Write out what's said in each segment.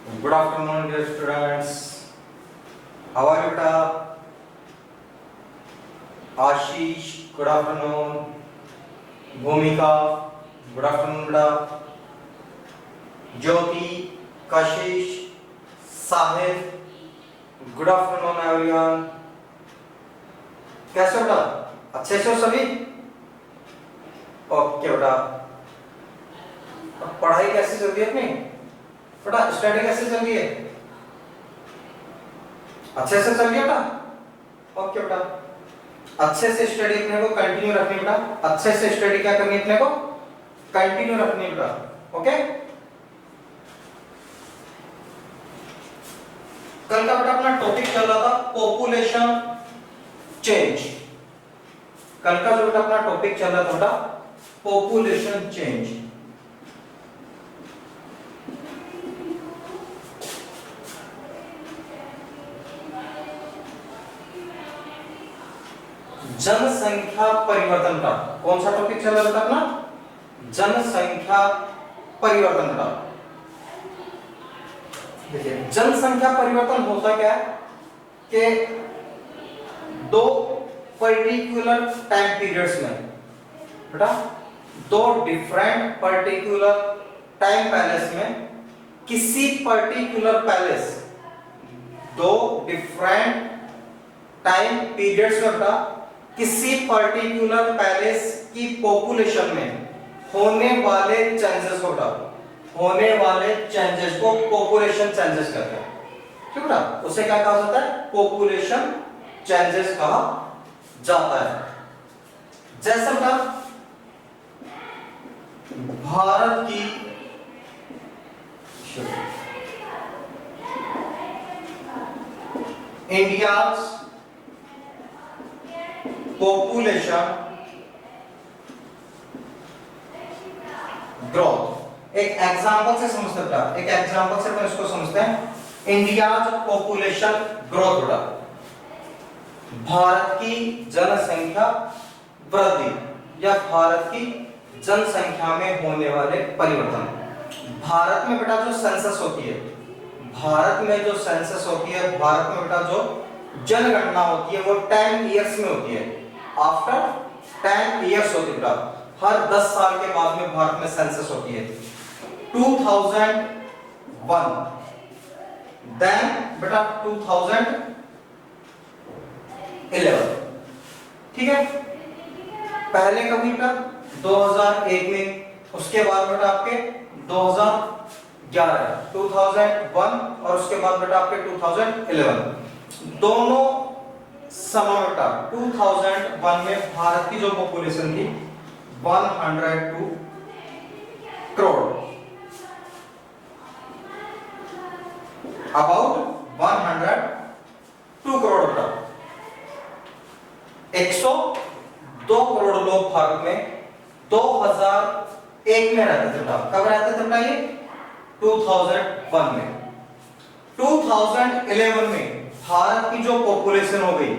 Good afternoon, dear students. How are you, beta? Ashish, good afternoon. Bhumika, good afternoon, beta. Jyoti, Kashish, Sahil, good afternoon, everyone. कैसे हो बेटा? अच्छे से हो सभी? ओके बेटा. पढ़ाई कैसी चल रही है अपनी? बेटा स्टडी कैसे चल रही है? अच्छे से चल रही है बेटा? ओके बेटा. अच्छे से स्टडी अपने को कंटिन्यू रखनी बेटा. अच्छे से स्टडी क्या करनी अपने को? कंटिन्यू रखनी बेटा. ओके? कल का बेटा अपना टॉपिक चल रहा था पॉपुलेशन चेंज. कल का जो बेटा अपना टॉपिक चल रहा था बेटा पॉपुलेशन चेंज. जनसंख्या परिवर्तन का. कौन सा टॉपिक चल रहा था अपना? जनसंख्या परिवर्तन का. देखिए जनसंख्या परिवर्तन होता क्या है कि दो पर्टिकुलर टाइम पीरियड्स में बेटा दो डिफरेंट पर्टिकुलर टाइम पैलेस में किसी पर्टिकुलर पैलेस दो डिफरेंट टाइम पीरियड्स में बेटा किसी पर्टिकुलर पैलेस की पॉपुलेशन में होने वाले चेंजेस को बेटा होने वाले चेंजेस को पॉपुलेशन चेंजेस कहते हैं. ठीक है बेटा? उसे क्या कहा जाता है? पॉपुलेशन चेंजेस कहा जाता है. जैसे बेटा भारत की इंडिया पॉपुलेशन ग्रोथ. एक एग्जांपल से समझते हैं. एक एग्जांपल से अपन इसको समझते हैं. इंडिया पॉपुलेशन ग्रोथ बेटा भारत की जनसंख्या वृद्धि या भारत की जनसंख्या में होने वाले परिवर्तन. भारत में बेटा जो सेंसस होती है भारत में जो सेंसस होती है भारत में बेटा जो जनगणना होती है वो 10 इयर्स में होती है. आफ्टर 10 इयर्स होती है बेटा. हर 10 साल के बाद में भारत में सेंसस होती है. 2001 देन बेटा 2011. ठीक है? पहले कभी बेटा 2001 में, उसके बाद बेटा आपके 2011 2001 और उसके बाद बेटा आपके 2011. दोनों समय बेटा 2001 में भारत की जो पॉपुलेशन थी 102 करोड़. अबाउट 102 करोड़ बेटा. 102 करोड़ लोग भारत में 2001 में रहते थे बेटा. कब रहते थे बेटा? ये 2001 में. 2011 में भारत की जो पॉपुलेशन हो गई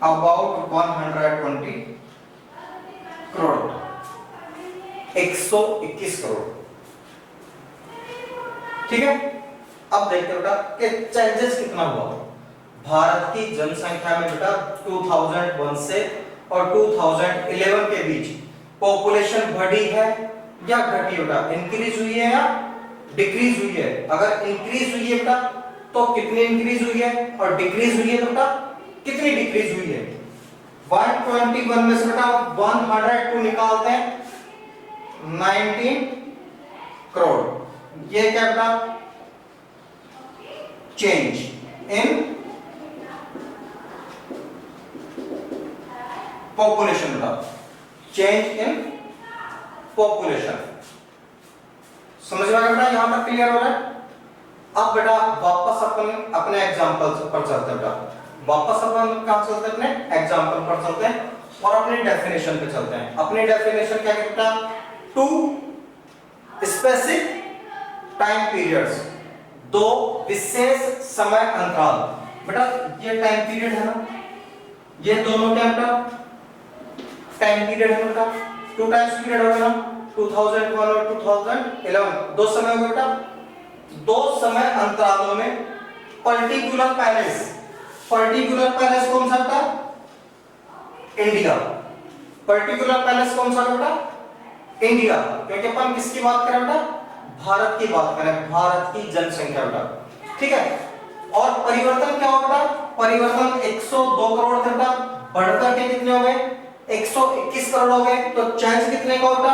अबाउट 120 करोड़. 121 करोड़. ठीक है? अब देखते बेटा कि चेंजेस कितना हुआ भारत की जनसंख्या में बेटा 2001 से और 2011 के बीच. पॉपुलेशन बढ़ी है या घटी बेटा? इंक्रीज हुई है या डिक्रीज हुई है? अगर इंक्रीज हुई है बेटा तो कितनी इंक्रीज हुई है और डिक्रीज हुई है तो बेटा कितनी डिक्रीज हुई है? 121 में से बेटा 102 निकालते हैं 19 करोड़. ये क्या बेटा? चेंज इन पॉपुलेशन बेटा. Change in population. समझ में आ गया बेटा? यहां तक क्लियर हो रहा है? अब बेटा वापस अपन अपने एग्जांपल पर चलते हैं बेटा. वापस अपन कहां चलते हैं? अपने एग्जांपल पर चलते हैं और अपनी डेफिनेशन पे चलते हैं. अपनी डेफिनेशन क्या है बेटा? Two specific time periods. दो विशेष समय अंतराल. बेटा ये टाइम पीरियड है ना, ये दोनों क्या बेटा टाइम पीरियड है बेटा. टू टाइम्स पीरियड होगा ना 2001 और 2011. दो समय हो गए बेटा. दो समय अंतरालों में पर्टिकुलर पैलेस कौन सा था? इंडिया। पर्टिकुलर पैलेस कौन सा बेटा? इंडिया। क्योंकि अपन किसकी बात करें बेटा? भारत की बात करें, भारत की जनसंख्या बेटा, ठीक है। और परिवर्तन क्या होगा बेटा? परिवर्तन 102 करोड़ थे बेटा, बढ़कर के कितने हो गए? 121 करोड़ हो गए। तो चेंज कितने का बेटा?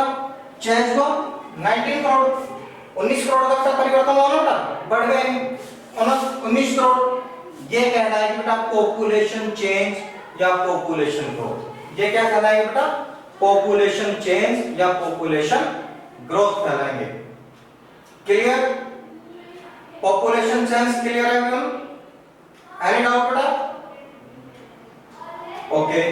चेंज हुआ 19 करोड़। 19 करोड़ का परिवर्तन हुआ ना बेटा, बढ़ गए 19 करोड़। ये कहना है कि बेटा पॉपुलेशन चेंज या पॉपुलेशन ग्रोथ। ये क्या कहलाएंगे बेटा? पॉपुलेशन चेंज या पॉपुलेशन ग्रोथ कहलाएंगे। क्लियर? पॉपुलेशन चेंज क्लियर है एवरीवन? एनी डाउट बेटा? Okay.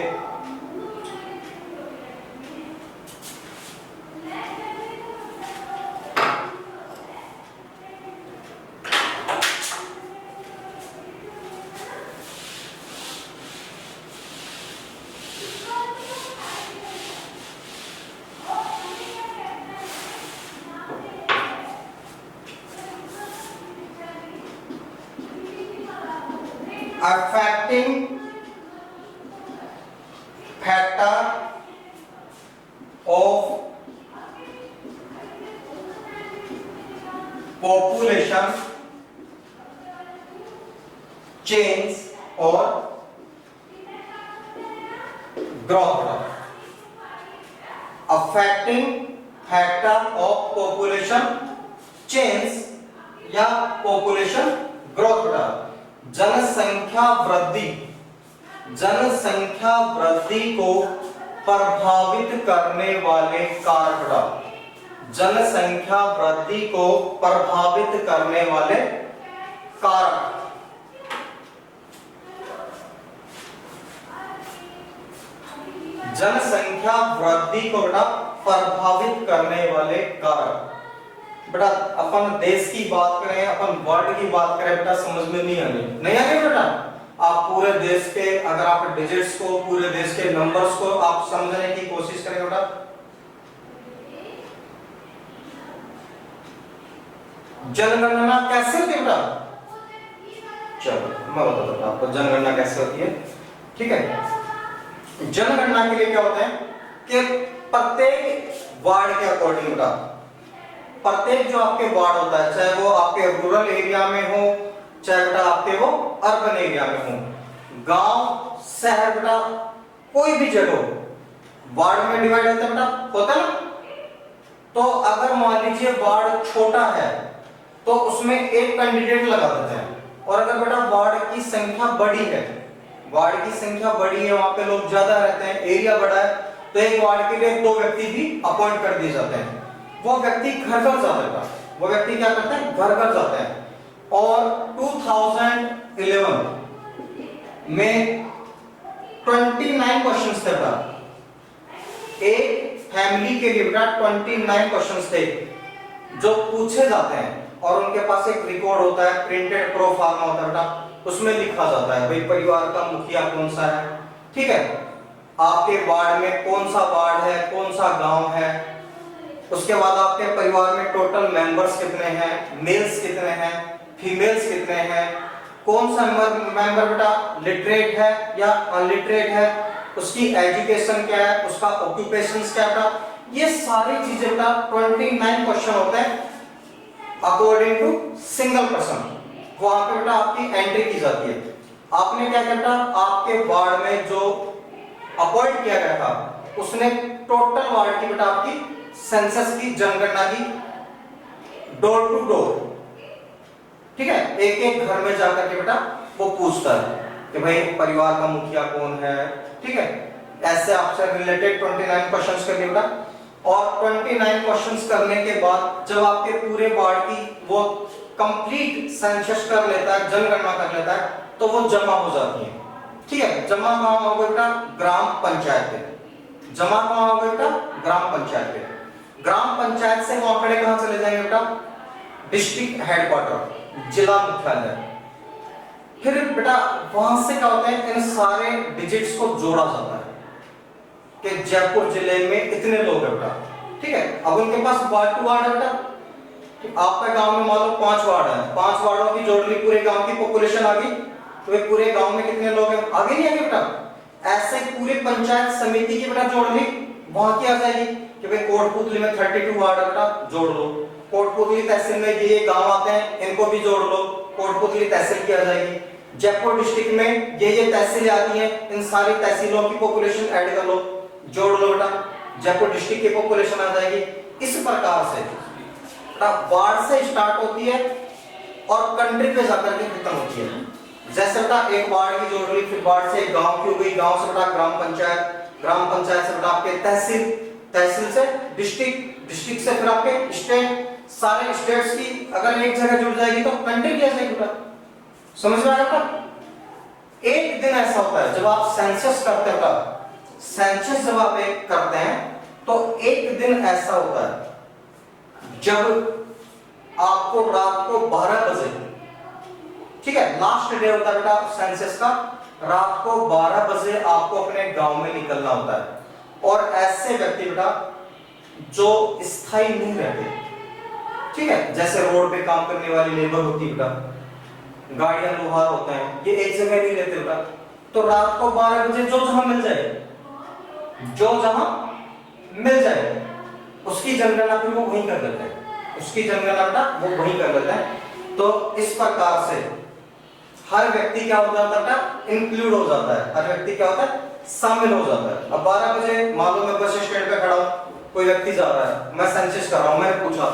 affecting factor of population change or growth. Affecting factor of population change या population growth। जनसंख्या वृद्धि को प्रभावित करने वाले कारक। जनसंख्या वृद्धि को प्रभावित करने वाले कारक। जनसंख्या वृद्धि को बेटा प्रभावित करने वाले कारक। बेटा अपन देश की बात करें, अपन वर्ल्ड की बात करें बेटा, समझ में नहीं आने बेटा। आप पूरे देश के, अगर आप डिजिट्स को, पूरे देश के नंबर्स को आप समझने की कोशिश करें बेटा। जनगणना कैसे होती है बेटा? चलो मैं बताता हूं आपको जनगणना कैसे होती है, ठीक है। जनगणना के लिए क्या होता है कि प्रत्येक वार्ड के अकॉर्डिंग बेटा, प्रत्येक जो आपके वार्ड होता है, चाहे वो आपके रूरल एरिया में हो, चाहे बेटा आपके वो अर्बन एरिया में हो, गांव शहर बेटा कोई भी जगह वार्ड में डिवाइड होता है बेटा, होता है ना। तो अगर मान लीजिए वार्ड छोटा है तो उसमें एक कैंडिडेट लगा देते हैं, और अगर बेटा वार्ड की संख्या बड़ी है, वार्ड की संख्या बड़ी है, वहां पे लोग ज्यादा रहते हैं, एरिया बड़ा है, तो एक वार्ड के लिए 2 व्यक्ति भी अपॉइंट कर दिए जाते हैं। वो व्यक्ति घर घर जाता है, वो व्यक्ति क्या करता है? घर घर जाता है। और 2011 में 29 क्वेश्चंस थे बेटा, एक फैमिली के लिए बेटा 29 क्वेश्चंस थे जो पूछे जाते हैं, और उनके पास एक रिकॉर्ड होता है, प्रिंटेड प्रो फार्मा होता है बेटा, उसमें लिखा जाता है भाई परिवार का मुखिया कौन सा है, ठीक है, आपके वार्ड में कौन सा वार्ड है, कौन सा गांव है, उसके बाद आपके परिवार में टोटल मेंबर्स कितने हैं, मेल्स कितने हैं, फीमेल्स कितने हैं, कौन सा मेंबर बेटा लिटरेट है या अनलिटरेट है, उसकी एजुकेशन क्या है, उसका ऑक्यूपेशंस क्या है, ये सारी चीजें बेटा 29 क्वेश्चन होते हैं अकॉर्डिंग टू सिंगल पर्सन। वहां पे बेटा आपकी एंट्री की जाती है। आपने क्या करना, आपके वार्ड में जो अपॉइंट किया गया था उसने टोटल वार्ड की बेटा आपकी सेंसस की, जनगणना की, डोर टू डोर, ठीक है, एक एक घर में जाकर के बेटा वो पूछता है कि भाई परिवार का मुखिया कौन है, ठीक है। ऐसे आपसे रिलेटेड 29 क्वेश्चंस कर लिए बेटा, और 29 क्वेश्चंस करने के बाद जब आपके पूरे वार्ड की वो कंप्लीट सेंसस कर लेता है, जनगणना कर लेता है, तो वो जमा हो जाती है, ठीक है। जमा कहां होगा बेटा? ग्राम पंचायत पे। जमा कहां होगा बेटा? ग्राम पंचायत पे। ग्राम पंचायत से वो आंकड़े कहां चले जाएंगे बेटा? डिस्ट्रिक्ट हेडक्वार्टर, जिला मुख्यालय। फिर बेटा वहां से क्या होता है, इन सारे डिजिट्स को जोड़ा जाता है कि जयपुर जिले में इतने लोग हैं बेटा, ठीक है। अब उनके पास वार्ड टू वार्ड है बेटा, कि आपके गांव में मान लो 5 वार्ड है, 5 वार्डों की जोड़ ली, पूरे गांव की पॉपुलेशन आ गई, तो ये पूरे गांव में कितने लोग हैं, आगे नहीं आगे बेटा। ऐसे पूरे पंचायत समिति की बेटा जोड़ ली, वहां की आ जाएगी कि भाई कोटपुतली में 32 वार्ड है बेटा, जोड़ लो। कोटपुतली तहसील में ये गांव आते हैं, इनको भी जोड़ लो, कोटपुतली तहसील की आ जाएगी। जयपुर डिस्ट्रिक्ट में ये तहसीलें आती हैं, इन सारी तहसीलों की पॉपुलेशन ऐड कर लो, जोड़ लो बेटा, जयपुर डिस्ट्रिक्ट की पॉपुलेशन आ जाएगी। इस प्रकार से वार्ड से स्टार्ट होती है और कंट्री पे जाकर के खत्म होती है। जैसे बेटा एक वार्ड की जोड़ ली, फिर वार्ड से एक गांव की हो गई, गांव से बेटा ग्राम पंचायत, ग्राम पंचायत से बेटा आपके तहसील, तहसील से डिस्ट्रिक्ट, डिस्ट्रिक्ट से फिर आपके स्टेट, सारे स्टेट्स की अगर एक जगह जुड़ जाएगी तो कंट्री क्या जाएगी बेटा। समझ में आया बेटा। एक दिन ऐसा होता है जब आप सेंसस करते हो, सेंसस जब आप एक करते हैं तो एक दिन ऐसा होता है जब आपको रात को 12 बजे, ठीक है, लास्ट डे होता है बेटा सेंसस का, रात को 12 बजे आपको अपने गांव में निकलना होता है। और ऐसे व्यक्ति बेटा जो स्थायी नहीं रहते, ठीक है, जैसे रोड पे काम करने वाली लेबर होती है बेटा, गाड़ियां लोहार होते हैं, ये एक जगह नहीं रहते बेटा, तो रात को 12 बजे जो जहां मिल जाए, जो जहां मिल जाए उसकी जनगणना फिर वो वहीं कर देते हैं, उसकी जनगणना बेटा वो वहीं कर देते हैं। तो इस प्रकार से हर व्यक्ति क्या हो जाता है, इंक्लूड हो जाता है, हर व्यक्ति क्या होता है, शामिल हो जाता है। अब 12 बजे मान लो मैं बस स्टैंड पे खड़ा हूं, कोई व्यक्ति जा रहा है, मैं सेंसस कर रहा हूं, मैंने पूछा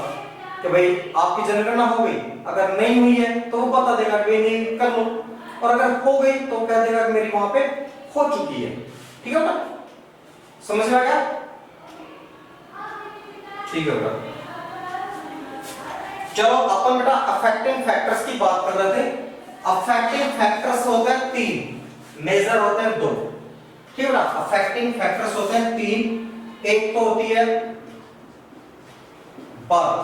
कि भाई आपकी जनगणना हो गई, अगर नहीं हुई है तो वो बता देगा कि नहीं कर लो, और अगर हो गई तो कह देगा कि मेरी वहां पे हो चुकी है। ठीक है बेटा, समझ में आ गया। ठीक है बेटा, चलो अपन बेटा अफेक्टिंग फैक्टर्स की बात कर रहे थे। अफेक्टिंग फैक्टर्स होते हैं 3, मेजर होते हैं 2। ठीक है बेटा, अफेक्टिंग फैक्टर्स होते हैं 3। एक तो होती है बर्थ,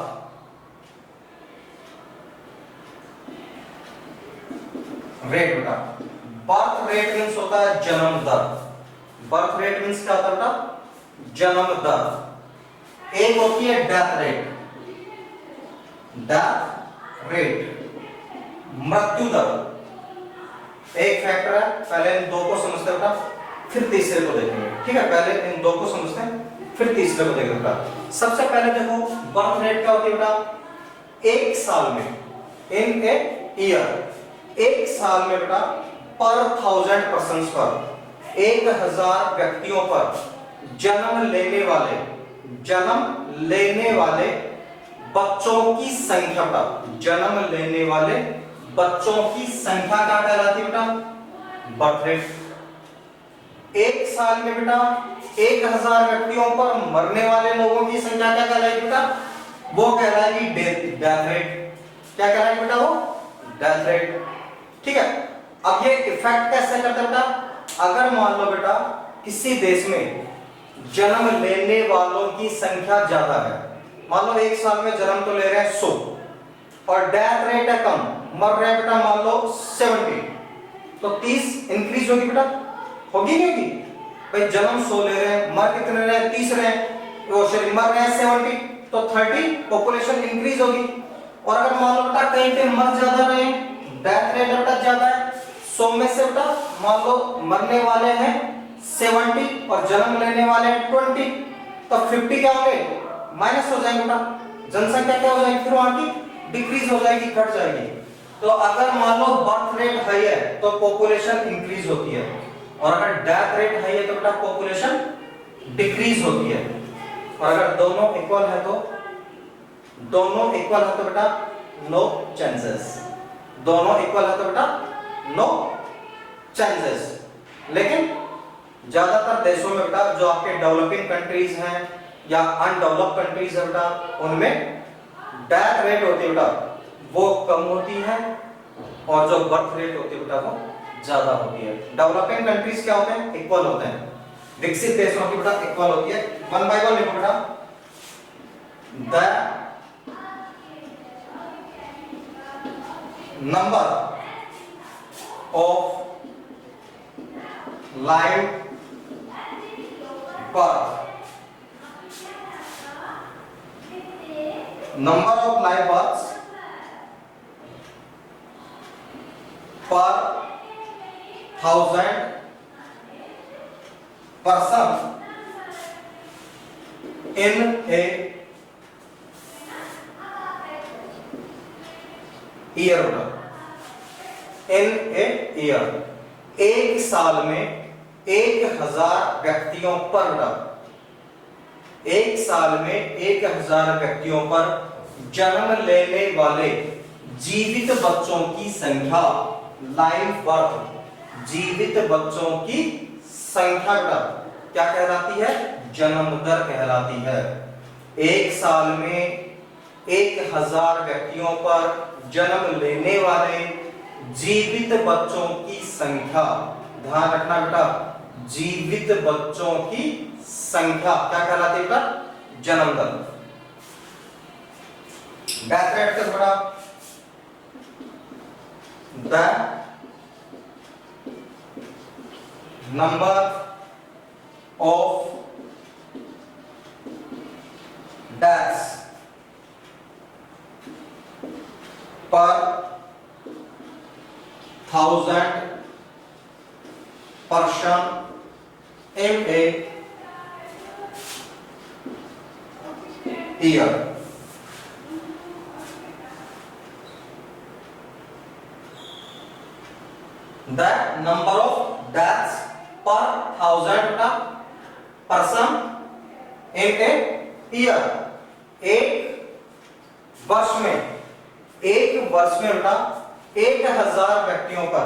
रेट बेटा, बर्थ रेट मींस होता है जन्म दर। बर्थ रेट मींस क्या होता है बेटा, जन्म दर। एक होती है डेथ रेट, डेथ रेट मृत्यु दर। एक फैक्टर है, पहले इन दो को समझते हैं बेटा, फिर तीसरे को देखेंगे। ठीक है, पहले इन दो को समझते हैं फिर तीसरे को देखेंगे बेटा। सबसे पहले देखो बर्थ रेट क्या होती है बेटा, एक साल में, इन ए ईयर, एक साल में बेटा पर 1000 पर्सन्स पर, 1000 व्यक्तियों पर जन्म लेने वाले बच्चों की संख्या का, जन्म लेने वाले बच्चों की संख्या क्या कहलाती है बेटा, बर्थ रेट। एक साल में बेटा 1000 व्यक्तियों पर मरने वाले लोगों की संख्या क्या कहलाएगी बेटा, वो कहलाएगी डेथ रेट। क्या कहलाएगी बेटा, वो डेथ रेट। ठीक है, अब ये इफेक्ट कैसे करता है बेटा, अगर मान लो बेटा किसी देश में जन्म लेने वालों की संख्या ज्यादा है, मान लो एक साल में जन्म तो ले रहे हैं 100 और डेथ रेट है कम, मर रहे हैं बेटा मान लो 70, तो 30 इंक्रीज होगी बेटा, होगी नहीं होगी भाई, जन्म 100 ले रहे हैं, मर कितने रहे हैं, 30 रहे हैं, वो शरीर मर रहे हैं 70, तो 30 पॉपुलेशन इंक्रीज होगी। और अगर मान लो बेटा कहीं पे मर ज्यादा रहे, डेथ रेट बेटा ज्यादा है, 100 में से बेटा मान लो मरने वाले हैं 70 और जन्म लेने वाले हैं 20, तो 50 क्या होंगे, माइनस हो जाएंगे बेटा, जनसंख्या क्या हो जाएगी फिर वहां की, डिक्रीज हो जाएगी, घट जाएगी। तो अगर मान लो बर्थ रेट हाई है तो पॉपुलेशन इंक्रीज होती है, और अगर डेथ रेट हाई है तो बेटा पॉपुलेशन डिक्रीज होती है। और अगर दोनों इक्वल है तो, दोनों इक्वल है तो बेटा नो चांसेस, दोनों इक्वल है तो बेटा नो चांसेस। लेकिन ज्यादातर देशों में बेटा जो आपके डेवलपिंग कंट्रीज हैं या अनडेवलप्ड कंट्रीज है बेटा, उनमें डेथ रेट होती है बेटा वो कम होती है, और जो बर्थ रेट होती है बेटा वो ज्यादा होती है। डेवलपिंग कंट्रीज क्या होते हैं, इक्वल होते हैं, विकसित देशों की बेटा इक्वल होती है। 1 बाय 1 लिखो बेटा, the number of live birth number of live births per 1000 person in a year, in a year, एक साल में 1000 व्यक्तियों पर, एक साल में 1000 व्यक्तियों पर जन्म लेने वाले जीवित बच्चों की संख्या, लाइव बर्थ, जीवित बच्चों की संख्या क्या कहलाती है? जन्म दर कहलाती है। एक साल में 1000 व्यक्तियों पर जन्म लेने वाले जीवित बच्चों की संख्या, ध्यान रखना बेटा, जीवित बच्चों की संख्या क्या कहलाती है बेटा? जन्म दर। डेथ रेट का बड़ा, द नंबर ऑफ डेथ्स पर 1000 person in a year. The number of deaths per 1000 person in a year, एक वर्ष में, एक वर्ष में बेटा 1000 व्यक्तियों पर,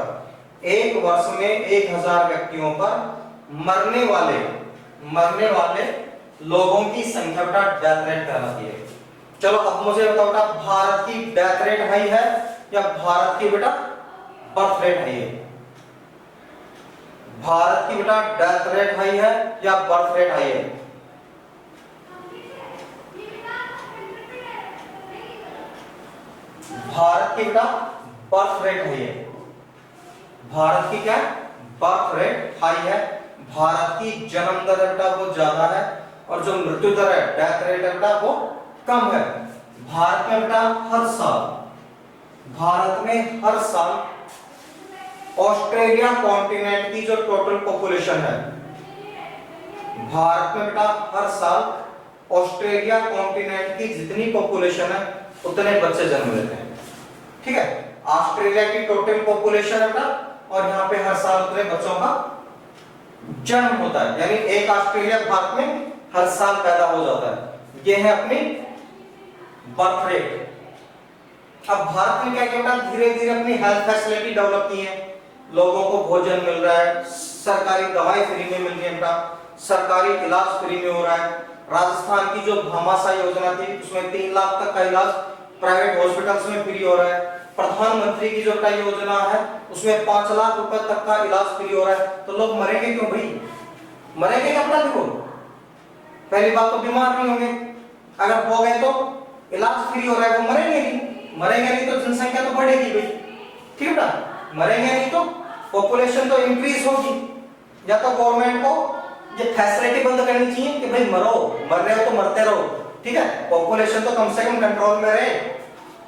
एक वर्ष में 1000 व्यक्तियों पर मरने वाले लोगों की संख्या बेटा डेथ रेट कहलाती है। चलो अब मुझे बताओ बेटा, भारत की डेथ रेट हाई है या भारत की बेटा बर्थ रेट हाई है? भारत की बेटा डेथ रेट हाई है या बर्थ रेट हाई है? भारत की बेटा बर्थ रेट हाई है। भारत की क्या? बर्थ रेट हाई है। भारत की जन्म दर बेटा वो ज्यादा है और जो मृत्यु दर है, डेथ रेट है बेटा वो कम है। भारत में बेटा हर साल ऑस्ट्रेलिया कॉन्टिनेंट की जो टोटल पॉपुलेशन है, भारत में बेटा हर साल ऑस्ट्रेलिया कॉन्टिनेंट की जितनी पॉपुलेशन है उतने बच्चे जन्म लेते हैं। ठीक है, ऑस्ट्रेलिया की टोटल पॉपुलेशन है बेटा और यहाँ पे हर साल उतने बच्चों का जन्म होता है, यानी एक ऑस्ट्रेलिया भारत में हर साल पैदा हो जाता है। ये है अपनी बर्थ रेट। अब भारत में क्या किया, धीरे धीरे अपनी हेल्थ फैसिलिटी डेवलप की है, लोगों को भोजन मिल रहा है, सरकारी दवाई फ्री में मिल रही है बेटा, सरकारी इलाज फ्री में हो रहा है। राजस्थान की जो भामाशाह योजना थी उसमें 3 लाख तक का इलाज प्राइवेट हॉस्पिटल्स में फ्री हो रहा है। प्रधानमंत्री की जो योजना है उसमें 5 लाख रुपए तक का इलाज फ्री हो रहा है। तो लोग मरेंगे क्यों भाई? मरेंगे क्या पता? देखो, पहली बात तो बीमार नहीं होंगे, अगर हो गए तो इलाज फ्री हो रहा है, वो मरेंगे नहीं तो जनसंख्या तो बढ़ेगी भाई। ठीक है ना, मरेंगे नहीं तो पॉपुलेशन तो इंक्रीज होगी। या तो गवर्नमेंट को ये फैसिलिटी बंद करनी चाहिए कि भाई मरो, मर रहे हो तो मरते रहो, ठीक है, पॉपुलेशन तो कम से कम कंट्रोल में रहे,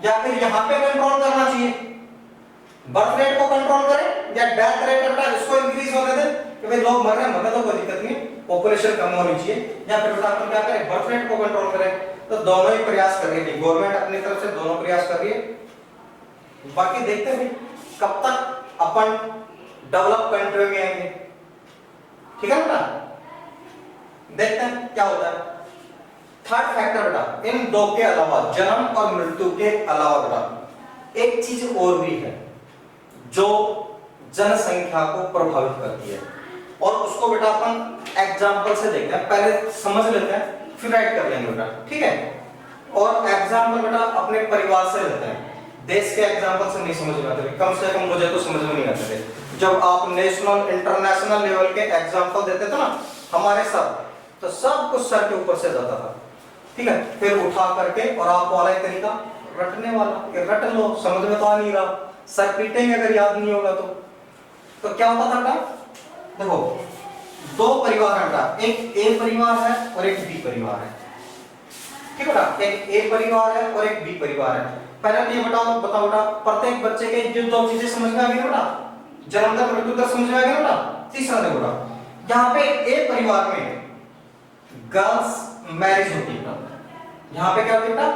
या फिर यहाँ पे कंट्रोल करना चाहिए, बर्थ रेट को कंट्रोल करें या डेथ रेट बेटा इसको इंक्रीज होने दें कि भाई लोग मर रहे हैं, मरने तो कोई दिक्कत नहीं, पॉपुलेशन कम होनी चाहिए, या फिर बेटा अपन क्या करें, बर्थ रेट को कंट्रोल करें। तो दोनों ही प्रयास कर रही है गवर्नमेंट, अपनी तरफ से दोनों प्रयास कर रही है। बाकी देखते हैं कब तक अपन डेवलप कंट्री में आएंगे। ठीक है बेटा, देखते हैं क्या होता है। थर्ड फैक्टर बेटा, इन दो के अलावा, जन्म और मृत्यु के अलावा बेटा एक चीज और भी है जो जनसंख्या को प्रभावित करती है, और उसको बेटा अपन एग्जाम्पल से देखते हैं। पहले समझ लेते हैं फिर राइट कर लेंगे बेटा, ठीक है। और एग्जाम्पल बेटा अपने परिवार से लेते हैं, देश के एग्जाम्पल से नहीं समझ में आते, कम से कम मुझे तो समझ में नहीं आते थे। जब आप नेशनल इंटरनेशनल लेवल के एग्जाम्पल देते थे ना हमारे साथ, तो सब कुछ सर के ऊपर से जाता था, ठीक है। फिर उठा करके और आप वाला तरीका रटने वाला कि रट लो, समझ में तो आ नहीं रहा, सर पीटेंगे अगर याद नहीं होगा तो क्या होता था बेटा, देखो दो परिवार है बेटा, एक ए परिवार है और एक बी परिवार है। ठीक है बेटा, एक ए परिवार है और एक बी परिवार है। पहले तो ये बताओ बेटा, प्रत्येक बच्चे के जो दो चीजें समझ में आ गई बेटा, जन्म तक मृत्यु तक समझ में आ गई बेटा। तीसरा देखो बेटा, यहाँ पे ए परिवार में गर्ल्स मैरिज होती है बेटा, यहाँ पे क्या होती है बेटा,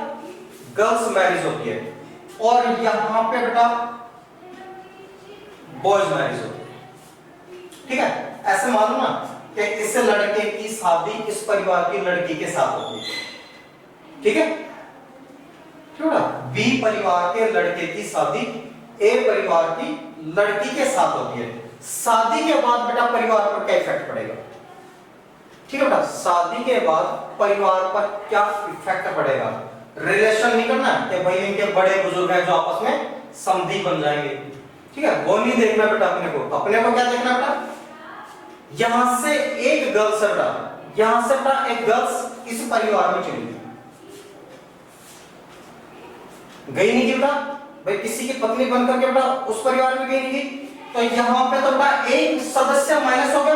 गर्ल्स मैरिज होती है, और यहाँ पे बेटा बॉयज मैरिज होती है। ठीक है, ऐसे मालूम ना कि इस लड़के की शादी इस परिवार की लड़की के साथ होती है। ठीक है, बी परिवार के लड़के की शादी ए परिवार की लड़की के साथ होती है। शादी के बाद बेटा परिवार पर क्या इफेक्ट पड़ेगा? ठीक है बेटा, शादी के बाद परिवार पर क्या इफेक्ट पड़ेगा? रिलेशन नहीं करना कि भाई इनके बड़े बुजुर्ग हैं जो आपस में समधी बन जाएंगे। ठीक है, वो नहीं देखना बेटा, अपने को क्या देखना बेटा, यहां से एक गर्ल्स है बेटा, यहां से बेटा एक गर्ल्स इस परिवार में चली गई नहीं बेटा, भाई किसी की पत्नी बनकर के बेटा उस परिवार में गई नहीं गई, तो यहां पे तो बेटा एक सदस्य माइनस हो गया।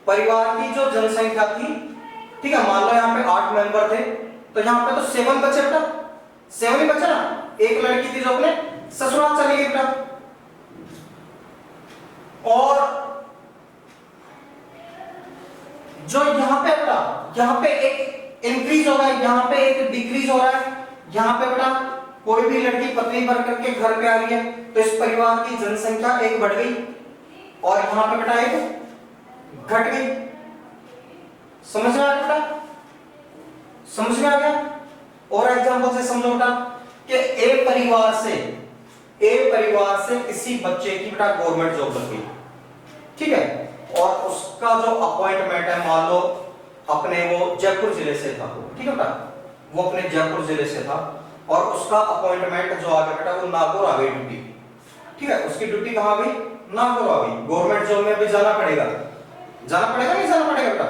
परिवार की जो जनसंख्या थी, ठीक है, मान लो यहाँ पे 8 मेंबर थे, तो यहाँ पे तो 7 बचे बेटा, 7 ही बचे ना। एक लड़की थी जो अपने ससुराल चली गई बेटा, और जो यहाँ पे बेटा, यहाँ पे एक इंक्रीज हो रहा है, यहाँ पे एक डिक्रीज हो रहा है। यहाँ पे बेटा कोई भी लड़की पत्नी बन करके घर पे आ रही है, तो इस परिवार की जनसंख्या एक बढ़ गई, और यहाँ पे बेटा एक घट गई। समझ में आ गया बेटा, समझ में आ गया? और एग्जांपल से समझो बेटा कि ए परिवार से किसी बच्चे की बेटा गवर्नमेंट जॉब लग गई, ठीक है, और उसका जो अपॉइंटमेंट है, मान लो अपने वो जयपुर जिले से था, ठीक है बेटा, वो अपने जयपुर जिले से था, और उसका अपॉइंटमेंट जो आ गया बेटा वो नागौर आ गई ड्यूटी। ठीक है, उसकी ड्यूटी कहां गई? नागौर आ गई। गवर्नमेंट जॉब में भी जाना पड़ेगा नहीं जाना पड़ेगा बेटा?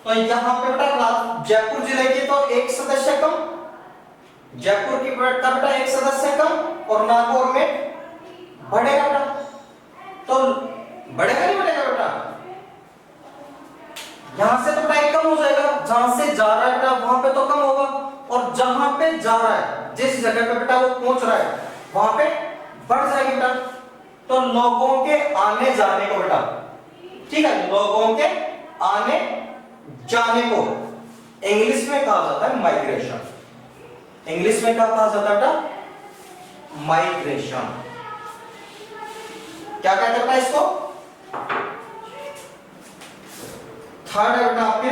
तो यहाँ पे बेटा जयपुर जिले की तो एक सदस्य कम, जयपुर की बेटा एक सदस्य कम, और नागौर में बढ़ेगा बेटा, तो बढ़ेगा नहीं बढ़ेगा बेटा? यहां से तो बेटा एक कम हो जाएगा, जहां से जा रहा है बेटा वहां पे तो कम होगा, और जहां पे जा रहा है, जिस जगह पे बेटा वो पहुंच रहा है, वहां पे बढ़ जाएगी बेटा। तो लोगों के आने जाने को बेटा, ठीक है, लोगों के आने जाने को इंग्लिश में कहा जाता है माइग्रेशन। इंग्लिश में क्या कहा जाता है बेटा? माइग्रेशन। क्या कहते हैं बेटा इसको? थर्ड है बेटा आपके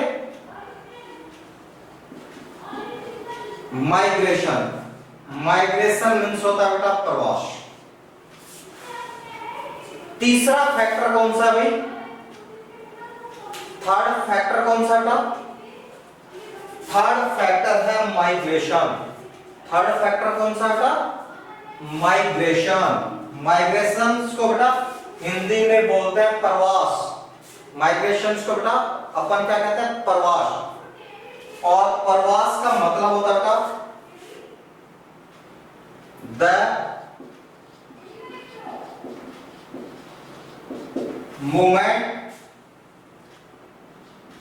माइग्रेशन। माइग्रेशन मीन्स होता है बेटा प्रवास। तीसरा फैक्टर कौन सा है भाई? थर्ड फैक्टर कौन सा बेटा? थर्ड फैक्टर है माइग्रेशन। थर्ड फैक्टर कौन सा बेटा? माइग्रेशन। माइग्रेशन को बेटा हिंदी में बोलते हैं प्रवास। माइग्रेशन को बेटा अपन क्या कहते हैं? प्रवास। और प्रवास का मतलब होता है बेटा the movement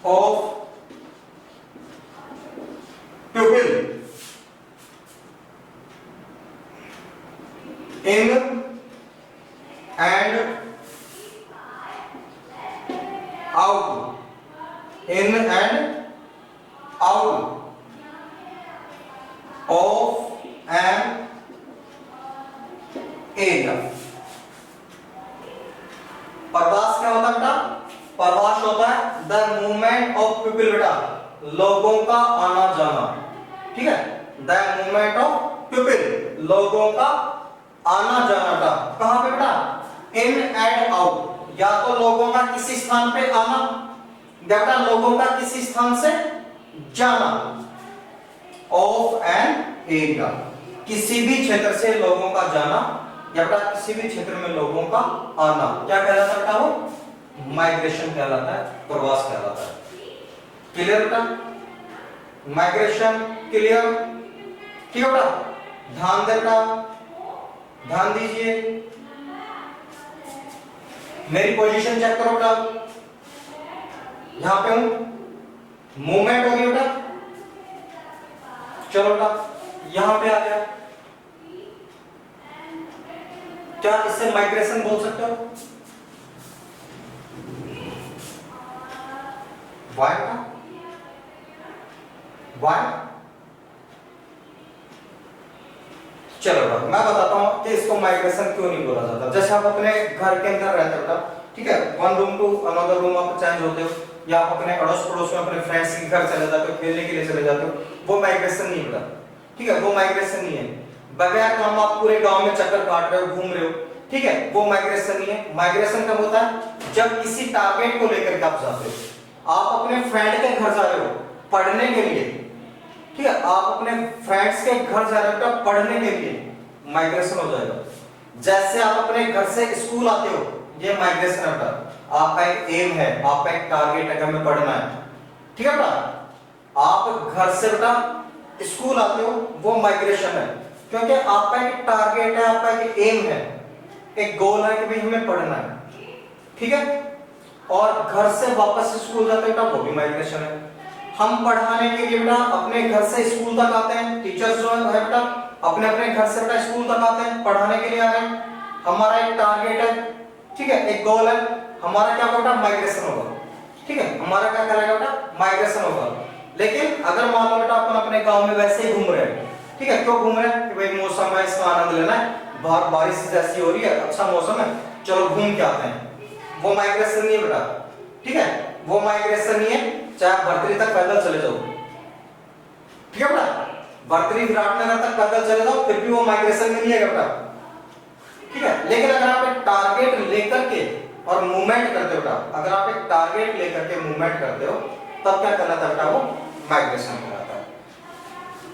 of pupil in and out, in and out of an area। प्रवास क्या होता है बेटा? प्रवास होता है द मूवमेंट ऑफ पीपल बेटा, लोगों का आना जाना। ठीक है, द मूवमेंट ऑफ पीपल, लोगों का आना जाना बेटा। कहां पे बेटा? इन एंड आउट, या तो लोगों का किसी स्थान पे आना, या बेटा लोगों का किसी स्थान से जाना। ऑफ एन एरिया, किसी भी क्षेत्र से लोगों का जाना, या बेटा किसी भी क्षेत्र में लोगों का आना, क्या कहलाता है बेटा? वो माइग्रेशन कहलाता है, प्रवास कहलाता है। क्लियर बेटा? Migration clear? ठीक है बेटा, ध्यान देना, ध्यान दीजिए। मेरी पोजीशन चेक करो बेटा, यहां पे हूं, मूवमेंट हो गई बेटा, चलो बेटा यहां पे आ गया, क्या इससे माइग्रेशन बोल सकते हो? वाई का वाई, चलो बेटा मैं बताता हूं कि इसको माइग्रेशन क्यों नहीं बोला जाता। जैसे आप अपने घर के अंदर रहते हो बेटा, ठीक है, one room to another room आप चेंज होते हो, या आप अपने अड़ोस पड़ोस में अपने फ्रेंड्स के घर चले जाते हो, खेलने के लिए चले जाते हो, वो माइग्रेशन नहीं बेटा, ठीक है, वो माइग्रेशन नहीं है। बगैर काम आप पूरे गांव में चक्कर काट रहे हो, घूम रहे हो, ठीक है, वो माइग्रेशन नहीं है। माइग्रेशन कब होता है? जब किसी टारगेट को लेकर के आप जाते हो, आप अपने फ्रेंड के घर जा रहे हो पढ़ने के लिए, ठीक है, आप अपने फ्रेंड्स के घर जा रहे हो पढ़ने के लिए, माइग्रेशन हो जाएगा। जैसे आप अपने घर से स्कूल आते हो, ये माइग्रेशन है बेटा, आपका एक एम है, आपका एक टारगेट है कि हमें पढ़ना है, ठीक है बेटा। आप घर से बेटा स्कूल आते हो, वो माइग्रेशन है, क्योंकि आपका एक टारगेट है, आपका एक एम है, एक गोल है कि भाई हमें पढ़ना है, ठीक है। और घर से वापस स्कूल जाते हो बेटा, वो भी माइग्रेशन है। हम पढ़ाने के लिए बेटा अपने घर से स्कूल तक आते हैं, टीचर्स जो है बेटा अपने अपने घर से बेटा स्कूल तक आते हैं, पढ़ाने के लिए आ रहे हैं, हमारा एक टारगेट है, ठीक है, एक गोल है, हमारा क्या बेटा माइग्रेशन होगा, ठीक है, हमारा क्या कहलाएगा बेटा माइग्रेशन होगा। लेकिन अगर मान लो बेटा अपन अपने गांव में वैसे ही घूम रहे हैं, ठीक है, क्यों घूम रहे हैं कि भाई मौसम है, इसका आनंद लेना है, बाहर बारिश जैसी हो रही है, अच्छा मौसम है, चलो घूम के आते हैं, वो माइग्रेशन नहीं है बेटा, ठीक है, वो माइग्रेशन नहीं है। चाहे आप भर्तरी तक पैदल चले जाओ, ठीक है बेटा, भर्तरी विराटनगर तक पैदल चले जाओ, फिर भी वो माइग्रेशन में नहीं है बेटा, ठीक है। लेकिन अगर आप एक टारगेट लेकर के और मूवमेंट करते हो बेटा, अगर आप एक टारगेट लेकर के मूवमेंट करते हो, तब क्या कहलाता है बेटा, वो माइग्रेशन कहलाता है।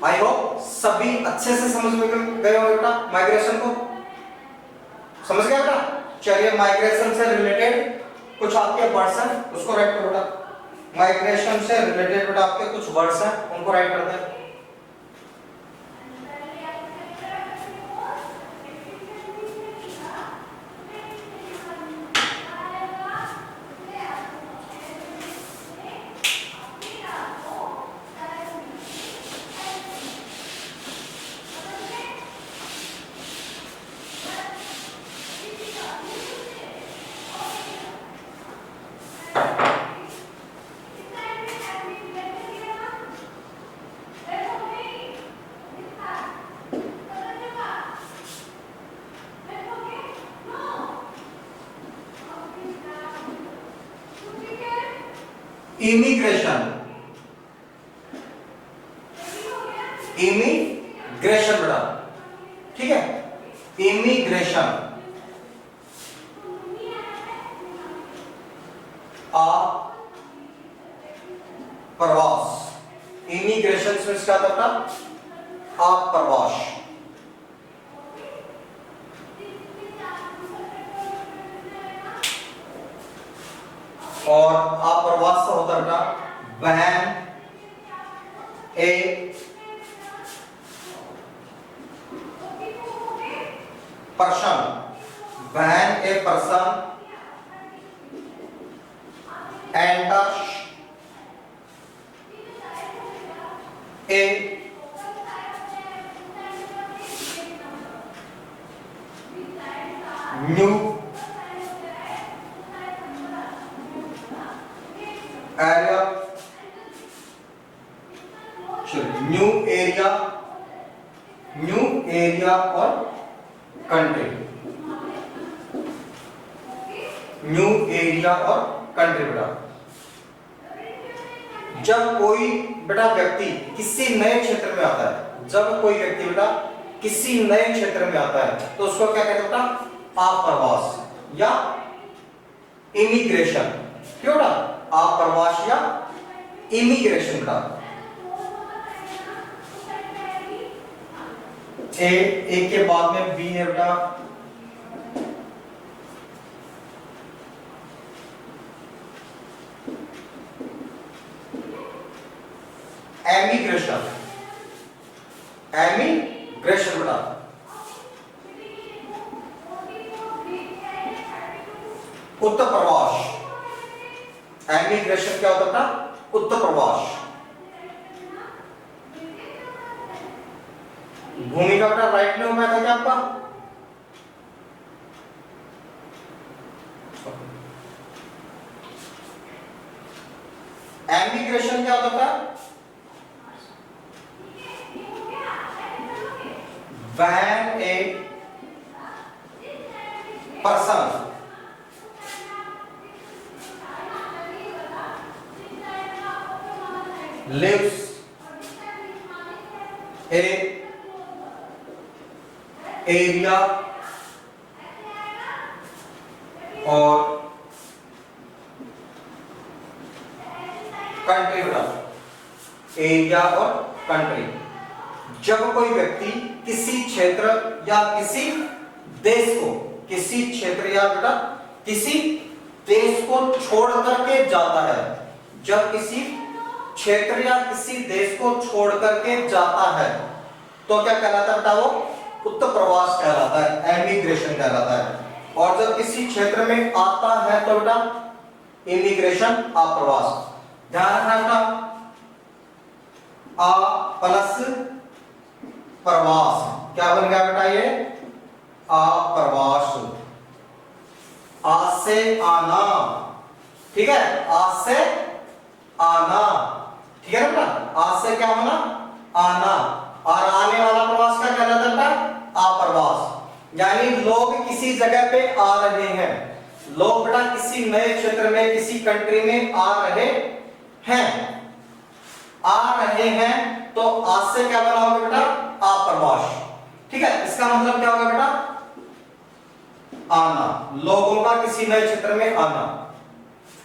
आई होप सभी अच्छे से समझ में गए हो बेटा, माइग्रेशन को समझ गए बेटा। चलिए माइग्रेशन से रिलेटेड कुछ आपके वर्ड्स हैं, उसको राइट करो बेटा। माइग्रेशन से रिलेटेड बेटा आपके कुछ वर्ड्स हैं, उनको राइट करते हैं। इमिग्रेशन, इमिग्रेशन बेटा, ठीक है, इमिग्रेशन प्रवास, इमिग्रेशन से क्या था? प्रवास। और अप्रवास से होता बेटा when a person, when a person enters a new area, new area और कंट्री, न्यू एरिया और कंट्री बेटा। जब कोई बेटा व्यक्ति किसी नए क्षेत्र में आता है, जब कोई व्यक्ति बेटा किसी नए क्षेत्र में आता है तो उसको क्या कहते हैं बेटा? आप्रवास या इमिग्रेशन। क्यों बेटा? आप्रवास या इमिग्रेशन बेटा। ए के बाद में बी है बेटा एमिग्रेशन, एमिग्रेशन बेटा। उत्तर प्रवास, एमिग्रेशन क्या होता था? उत्तर प्रवास। भूमि का बेटा राइट में हुआ था क्या आपका? एमिग्रेशन क्या होता था? When a person lives a area or country, area और कंट्री, जब कोई व्यक्ति किसी क्षेत्र या किसी देश को, किसी क्षेत्र या बेटा किसी देश को छोड़ करके जाता है, जब किसी क्षेत्र या किसी देश को छोड़ करके जाता है तो क्या कहलाता है बेटा? वो उत्प्रवास कहलाता है, एमिग्रेशन कहलाता है। और जब किसी क्षेत्र में आता है तो बेटा इमिग्रेशन, आप्रवास। ध्यान रखना बेटा, आ प्लस प्रवास क्या बन गया बेटा? ये आप्रवास, आ से आना, ठीक है, आ से आना, ठीक है बेटा, आ से क्या होना? आना, और आने वाला प्रवास क्या कहलाता है बेटा? आप्रवास। यानी लोग किसी जगह पे आ रहे हैं, लोग बेटा किसी नए क्षेत्र में, किसी कंट्री में आ रहे हैं, आ रहे हैं, तो आज से क्या बना होगा बेटा? आप्रवास, ठीक है। इसका मतलब क्या होगा बेटा? आना, लोगों का किसी नए क्षेत्र में आना।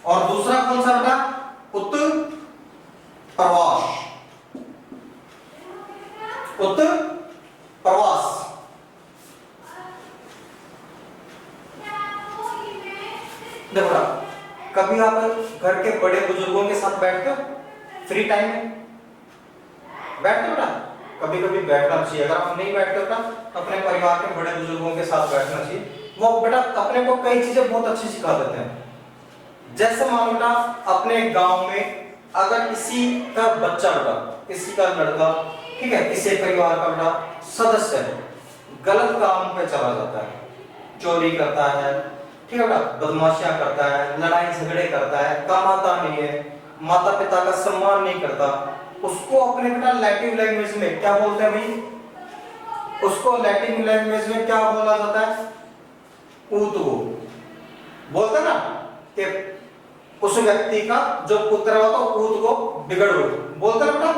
और दूसरा कौन सा बेटा? उत्प्रवास, उत्प्रवास। देखो कभी आप घर के बड़े बुजुर्गों के साथ बैठते हो? फ्री टाइम में बैठते हो बेटा? कभी कभी बैठना चाहिए। अगर आप नहीं बैठते हो बेटा तो अपने परिवार के बड़े बुजुर्गों के साथ बैठना चाहिए। वो बेटा अपने को कई चीजें बहुत अच्छी सिखा देते हैं। जैसे मान बेटा अपने गांव में अगर किसी का बच्चा बेटा, किसी का लड़का, ठीक है, किसी परिवार का बेटा सदस्य गलत काम पे चला जाता है, चोरी करता है, ठीक है बेटा, बदमाशियां करता है, लड़ाई झगड़े करता है, कमाता नहीं है, माता पिता का सम्मान नहीं करता, उसको अपने बेटा लैटिन लैंग्वेज में क्या बोलते हैं भाई? उसको लैटिन लैंग्वेज में क्या बोला जाता है? ऊतगो बोलते ना, कि उस व्यक्ति का जो पुत्र हो तो ऊतगो बिगड़ो बोलते ना बेटा।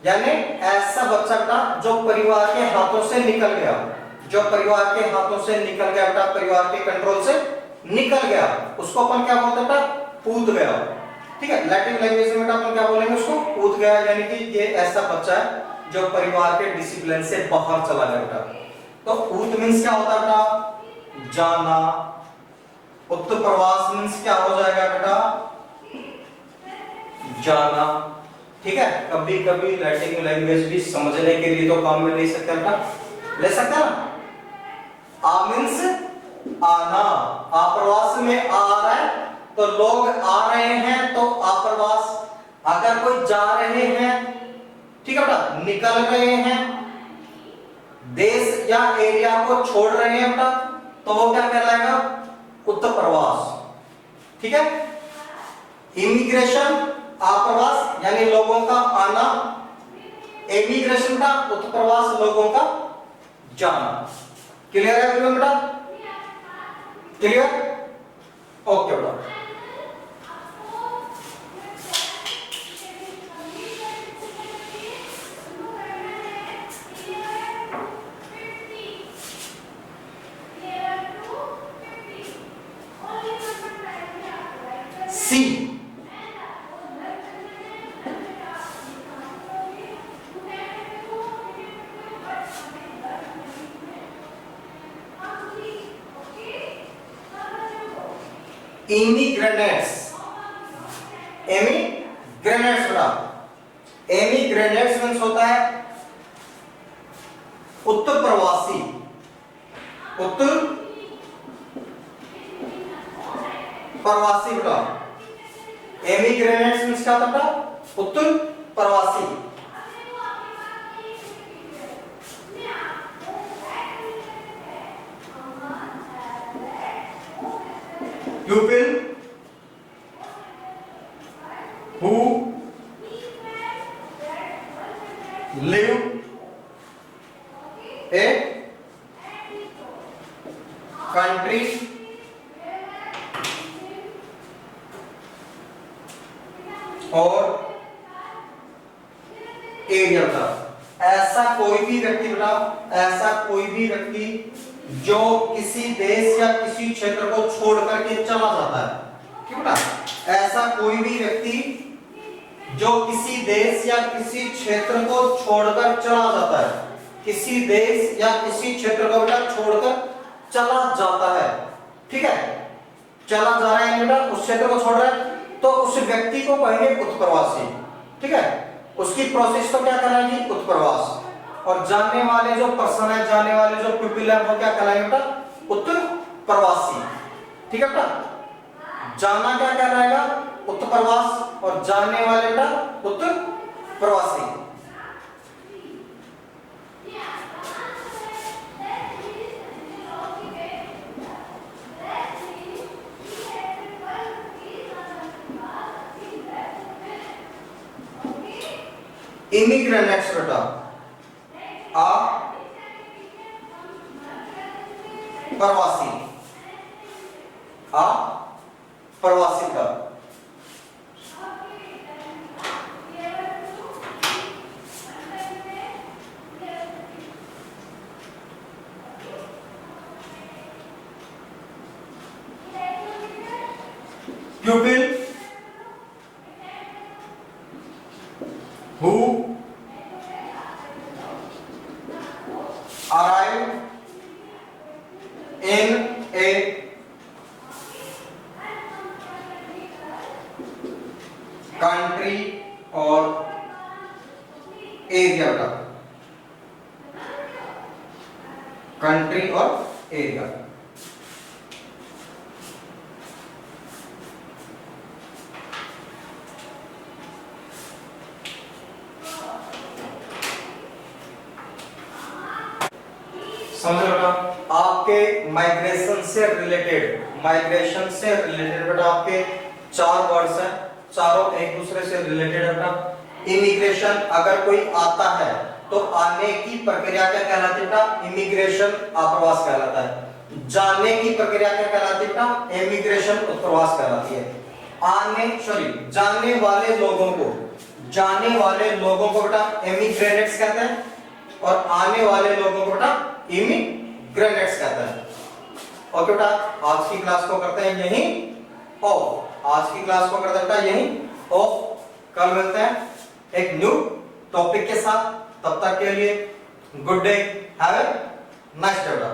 यानी ऐसा बच्चा बेटा जो परिवार के हाथों से निकल गया, जो परिवार के हाथों से निकल गया बेटा, परिवार के कंट्रोल से निकल गया, उसको अपन क्या बोलते हैं बेटा? पूत गया, ठीक है। लैटिन लैंग्वेज में बेटा अपन क्या बोलेंगे? उसको पूत गया, यानी कि ये ऐसा बच्चा है जो परिवार के डिसिप्लिन से बाहर चला गया बेटा। तो पूत मींस क्या होता है बेटा? जाना। उत्प्रवास मींस क्या हो जाएगा बेटा? जाना, ठीक है। कभी कभी लैटिन लैंग्वेज भी समझने के लिए तो काम में ले सकते बेटा, ले सकते हैं ना। आ मींस आना, आप्रवास में आ रहा है तो लोग आ रहे हैं तो आप्रवास। अगर कोई जा रहे हैं, ठीक है बेटा, निकल रहे हैं, देश या एरिया को छोड़ रहे हैं बेटा, तो वो क्या कहलाएगा? उत्प्रवास, ठीक है। इमिग्रेशन आप्रवास यानी लोगों का आना, एमिग्रेशन का उत्प्रवास लोगों का जाना। क्लियर है एवरीवन बेटा? क्लियर? ओके बेटा। सी इमिग्रेनेट्स, एमिग्रेनेट्स बेटा, एमिग्रेनेट्स मींस होता है उत्प्रवासी, उत्प्रवासी बेटा। एमिग्रेनेट्स मींस क्या होता है? उत्प्रवासी। pupil who live a country और एरिया का, ऐसा कोई भी व्यक्ति बेटा, ऐसा कोई भी व्यक्ति जो किसी देश या किसी क्षेत्र को छोड़ करके चला जाता है, ठीक बेटा, ऐसा कोई भी व्यक्ति जो किसी देश या किसी क्षेत्र को छोड़कर चला जाता है, किसी देश या किसी क्षेत्र को बेटा छोड़कर चला जाता है, ठीक है, चला जा रहा है बेटा, उस क्षेत्र को छोड़ रहा है, तो उस व्यक्ति को कहेंगे उत्प्रवासी, ठीक है, उसकी प्रोसेस तो क्या कहलाएगी, उत्प्रवास। और जाने वाले जो पर्सन है, जाने वाले जो पीपल है, वो क्या कहलाएंगे बेटा, उत्प्रवासी, ठीक है बेटा, जाना क्या कहलाएगा, उत्प्रवास, और जाने वाले बेटा उत्प्रवासी। इमिग्रेंट्स बेटा प्रवासी, प्रवासी का pupil who arrive in a country or area का, country और area, समझ बेटा। आपके माइग्रेशन से रिलेटेड बेटा आपके 4 वर्ड्स हैं, चारों एक दूसरे से रिलेटेड है बेटा। इमिग्रेशन, अगर कोई आता है तो आने की प्रक्रिया क्या कहलाती है बेटा, इमिग्रेशन आप्रवास कहलाता है। जाने की प्रक्रिया क्या कहलाती है बेटा, इमिग्रेशन उत्प्रवास कहलाती है। जाने वाले लोगों को बेटा इमिग्रेंट्स कहते हैं, और आने वाले लोगों को बेटा इमिग्रेंट्स कहते हैं। ओके बेटा, आज की क्लास को करते हैं यहीं ऑफ, कल मिलते हैं एक न्यू टॉपिक के साथ, तब तक के लिए good day, have a nice day बेटा।